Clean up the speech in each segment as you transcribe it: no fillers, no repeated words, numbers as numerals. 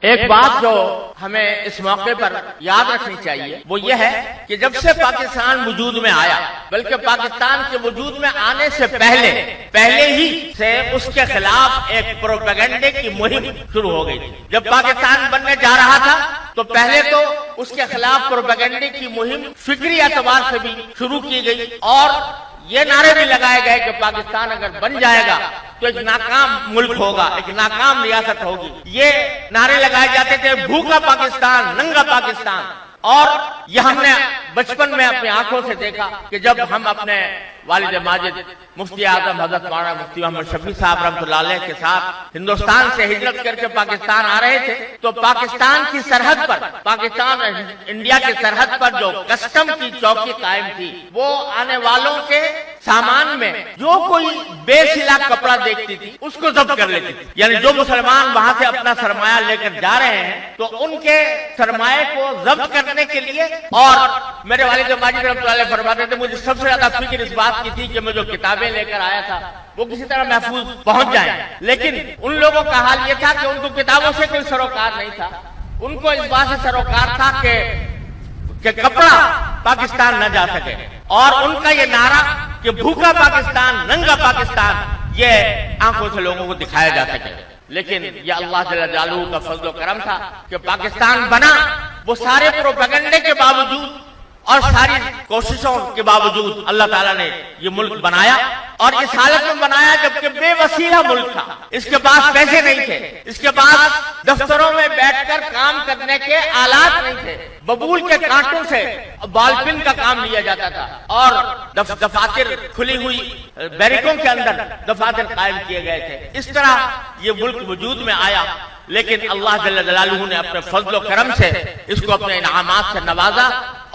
ایک بات جو ہمیں اس موقع پر یاد رکھنی چاہیے وہ یہ ہے کہ جب سے پاکستان وجود میں آیا، بلکہ پاکستان کے وجود میں آنے سے پہلے ہی سے اس کے خلاف ایک پروپیگنڈے کی مہم شروع ہو گئی تھی۔ جب پاکستان بننے جا رہا تھا تو پہلے تو اس کے خلاف پروپیگنڈے کی مہم فکری اعتبار سے بھی شروع کی گئی، اور یہ نعرے بھی لگائے گئے کہ پاکستان اگر بن جائے گا تو ایک ناکام ملک ہوگا، ایک ناکام ریاست ہوگی۔ یہ نعرے لگائے جاتے تھے بھوکا پاکستان، ننگا پاکستان۔ اور یہ ہم نے بچپن میں اپنی آنکھوں سے دیکھا کہ جب ہم اپنے والد ماجد مفتی اعظم حضرت مولانا مفتی محمد شفیع صاحب رحمۃ اللہ علیہ کے ساتھ ہندوستان سے ہجرت کر کے پاکستان آ رہے تھے تو پاکستان کی سرحد پر، پاکستان انڈیا کی سرحد پر جو کسٹم کی چوکی قائم تھی، وہ آنے والوں کے سامان میں جو کوئی بے سلا کپڑا دیکھتی تھی اس کو ضبط کر لیتی تھی۔ یعنی جو مسلمان وہاں سے اپنا سرمایہ لے کر جا رہے ہیں تو ان کے سرمایہ کو ضبط کرنے کے لیے، اور میرے والد ماجد رحمۃ اللہ علیہ فرماتے تھے مجھے سب سے زیادہ فکر اس بات کی تھی کہ میں جو کتابیں لے کر آیا تھا وہ کسی طرح محفوظ پہنچ جائیں، لیکن ان لوگوں کا حال یہ تھا کہ ان کو کتابوں سے کوئی سروکار نہیں تھا، ان کو اس بات سے سروکار تھا کہ کپڑا پاکستان نہ جا سکے، اور ان کا یہ نعرہ کہ بھوکا پاکستان، ننگا پاکستان، یہ آنکھوں سے لوگوں کو دکھایا جا سکے۔ لیکن یہ اللہ جل جلالہ کا فضل و کرم تھا کہ پاکستان بنا، وہ سارے پروپیگنڈے کے باوجود اور ساری کوششوں کے باوجود اللہ تعالیٰ نے یہ ملک بنایا، اور اس حالت میں بنایا جبکہ بے وسیلہ ملک تھا، اس کے پاس پیسے نہیں تھے، اس کے پاس دفتروں میں بیٹھ کر کام کرنے کے آلات نہیں تھے، ببول کے کانٹوں سے بال پن کا کام لیا جاتا تھا، اور دفاتر کھلی ہوئی بیرکوں کے اندر دفاتر قائم کیے گئے تھے۔ اس طرح یہ ملک وجود میں آیا، لیکن اللہ جل جلالہ نے اپنے فضل و کرم سے اس کو اپنے انعامات سے نوازا،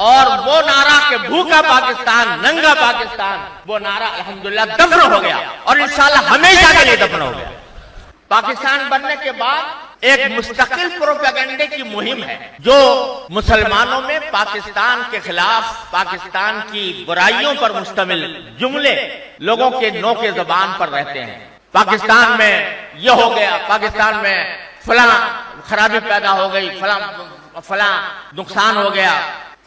اور وہ نعرہ کہ بھوکا پاکستان، ننگا پاکستان، وہ نعرہ الحمدللہ دفن ہو گیا، اور انشاءاللہ ہمیشہ کے لیے دفن ہو گیا۔ پاکستان بننے کے بعد ایک مستقل پروپیگنڈے کی مہم ہے جو مسلمانوں میں پاکستان کے خلاف، پاکستان کی برائیوں پر مشتمل جملے لوگوں کے نو کے زبان پر رہتے ہیں۔ پاکستان میں یہ ہو گیا، پاکستان میں فلاں خرابی پیدا ہو گئی، فلاں نقصان ہو گیا،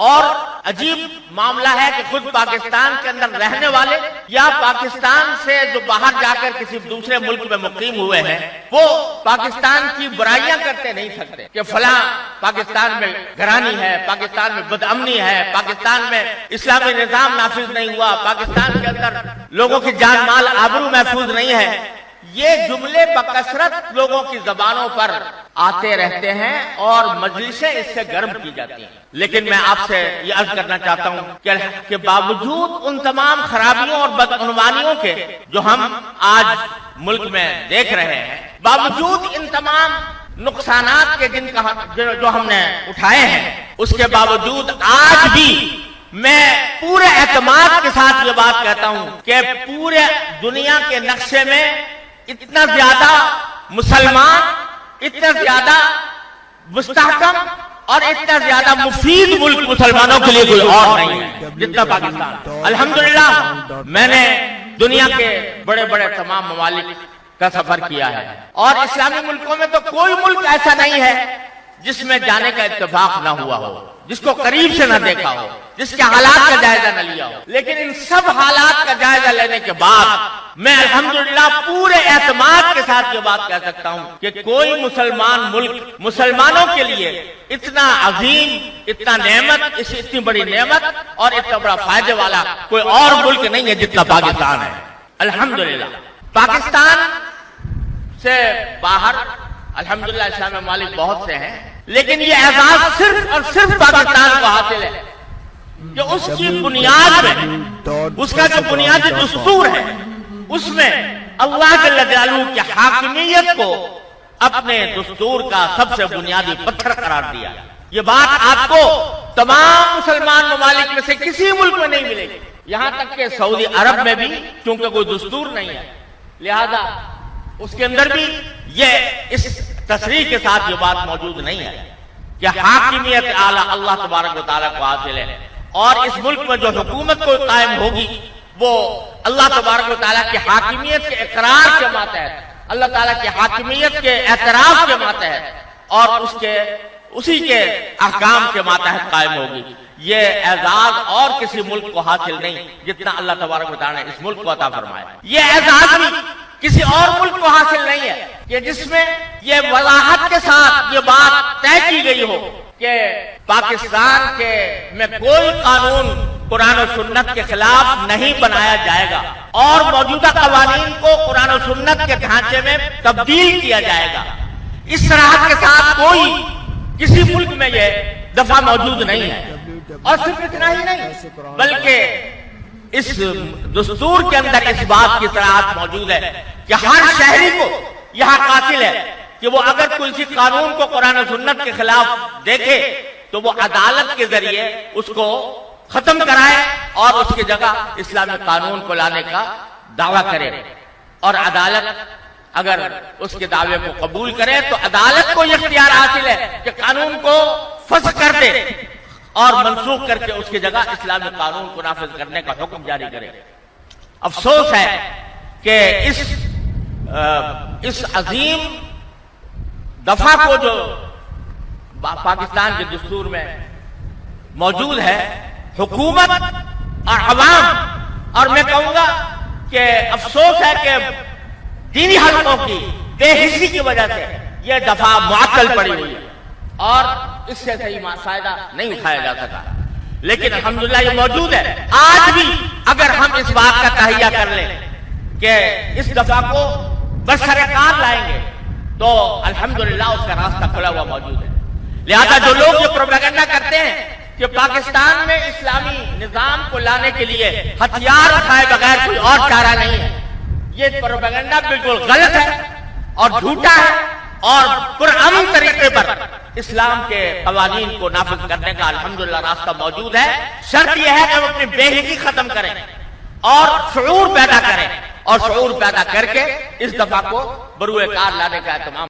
اور عجیب معاملہ ہے کہ خود پاکستان کے اندر رہنے والے یا پاکستان سے جو باہر جا کر کسی دوسرے ملک میں مقیم ہوئے ہیں وہ پاکستان کی برائیاں کرتے نہیں سکتے کہ فلاں پاکستان میں گھرانی ہے، پاکستان میں بدامنی ہے، پاکستان میں اسلامی نظام نافذ نہیں ہوا، پاکستان کے اندر لوگوں کی جان مال آبرو محفوظ نہیں ہے۔ یہ جملے بکثرت لوگوں کی زبانوں پر آتے رہتے ہیں اور مجلسیں اس سے گرم کی جاتی ہیں، لیکن میں آپ سے یہ عرض کرنا چاہتا ہوں کہ باوجود ان تمام خرابیوں اور بدعنوانیوں کے جو ہم آج ملک میں دیکھ رہے ہیں، باوجود ان تمام نقصانات کے جو ہم نے اٹھائے ہیں، اس کے باوجود آج بھی میں پورے اعتماد کے ساتھ یہ بات کہتا ہوں کہ پورے دنیا کے نقشے میں اتنا زیادہ مسلمان، اتنا زیادہ مستحکم اور اتنا زیادہ مفید ملک مسلمانوں کے لیے کوئی اور نہیں ہے جتنا پاکستان۔ الحمدللہ میں نے دنیا کے بڑے بڑے تمام ممالک کا سفر کیا ہے، اور اسلامی ملکوں میں تو کوئی ملک ایسا نہیں ہے جس میں جانے کا اتفاق نہ ہوا ہو، جس کو قریب سے نہ دیکھا ہو، جس کے حالات کا جائزہ نہ لیا ہو، لیکن ان سب حالات کا جائزہ لینے کے بعد میں الحمدللہ پورے اعتماد کے ساتھ یہ بات کہہ سکتا ہوں کہ کوئی مسلمان ملک مسلمانوں کے لیے اتنا عظیم، اتنا نعمت، اتنی بڑی نعمت اور اتنا بڑا فائدے والا کوئی اور ملک نہیں ہے جتنا پاکستان ہے۔ الحمدللہ پاکستان سے باہر الحمدللہ اسلامی ممالک بہت سے ہیں، لیکن یہ اعزاز صرف اور صرف پاکستان کو حاصل ہے کہ اس کی بنیاد میں، اس کا جو بنیادی دستور ہے، اس میں اللہ جل جلالہ کی حاکمیت کو اپنے دستور کا سب سے بنیادی پتھر قرار دیا۔ یہ بات آپ کو تمام مسلمان ممالک میں سے کسی ملک میں نہیں ملے گی، یہاں تک کہ سعودی عرب میں بھی چونکہ کوئی دستور نہیں ہے، لہذا اس کے اندر بھی یہ اس تصریح کے ساتھ یہ بات موجود نہیں ہے کہ حاکمیت اعلیٰ اللہ تبارک و تعالیٰ کو حاصل ہے، اور اس ملک میں جو حکومت کو قائم ہوگی وہ اللہ تبارک و تعالیٰ کی حاکمیت کے اقرار کے ماتحت، اللہ تعالیٰ کی حاکمیت کے اعتراف کے ماتحت اور اسی کے احکام کے ماتحت قائم ہوگی۔ یہ اعزاز اور کسی ملک کو حاصل نہیں جتنا اللہ تبارک و تعالیٰ نے اس ملک کو عطا فرمایا۔ یہ اعزاز بھی کسی اور ملک کو حاصل نہیں ہے کہ جس میں یہ وضاحت کے ساتھ یہ بات طے کی گئی ہو کہ پاکستان میں کوئی قانون قرآن و سنت کے خلاف نہیں بنایا جائے گا اور موجودہ قوانین کو قرآن و سنت کے ڈھانچے میں تبدیل کیا جائے گا۔ اس صراحت کے ساتھ کوئی کسی ملک میں یہ دفعہ موجود نہیں ہے۔ اور صرف اتنا ہی نہیں بلکہ اس دستور کے اندر اس بات کی صراحت موجود ہے کہ ہر شہری کو یہاں قاتل ہے کہ وہ اگر کسی قانون کو قرآن و سنت کے خلاف دیکھے تو وہ عدالت کے ذریعے اس کو ختم کرائے اور اس کی جگہ اسلامی قانون کو لانے کا دعویٰ کرے، اور عدالت اگر اس کے دعوے کو قبول کرے تو عدالت کو یہ اختیار حاصل ہے کہ قانون کو فسخ کر دے اور منسوخ کر کے اس کی جگہ اسلامی قانون کو نافذ کرنے کا حکم جاری کرے۔ افسوس ہے کہ اس عظیم دفعہ کو جو پاکستان کے دستور میں موجود ہے، حکومت اور عوام، اور میں کہوں گا کہ افسوس ہے کہ دینی حلقوں کی بے حسی کی وجہ سے یہ دفعہ معطل پڑی ہوئی ہے اور اس سے صحیح فائدہ نہیں اٹھایا جا سکا، لیکن الحمدللہ یہ موجود ہے۔ آج بھی اگر ہم اس بات کا تہیہ کر لیں کہ اس دفعہ کو برسرکار لائیں گے تو الحمدللہ اس کا راستہ کھلا ہوا موجود ہے۔ لہذا جو لوگ یہ پروپیگنڈا کرتے ہیں کہ پاکستان میں اسلامی نظام کو لانے کے لیے ہتھیار اٹھائے بغیر کوئی اور چارہ نہیں ہے، یہ پروپیگنڈا بالکل غلط ہے اور جھوٹا ہے، اور پرامن طریقے پر اسلام کے قوانین کو نافذ کرنے کا الحمدللہ راستہ موجود ہے۔ شرط یہ ہے کہ ہم اپنی بے حسی ختم کریں اور شعور پیدا کریں، اور شعور پیدا کر کے اس دفعہ کو بروئے کار لانے کا اہتمام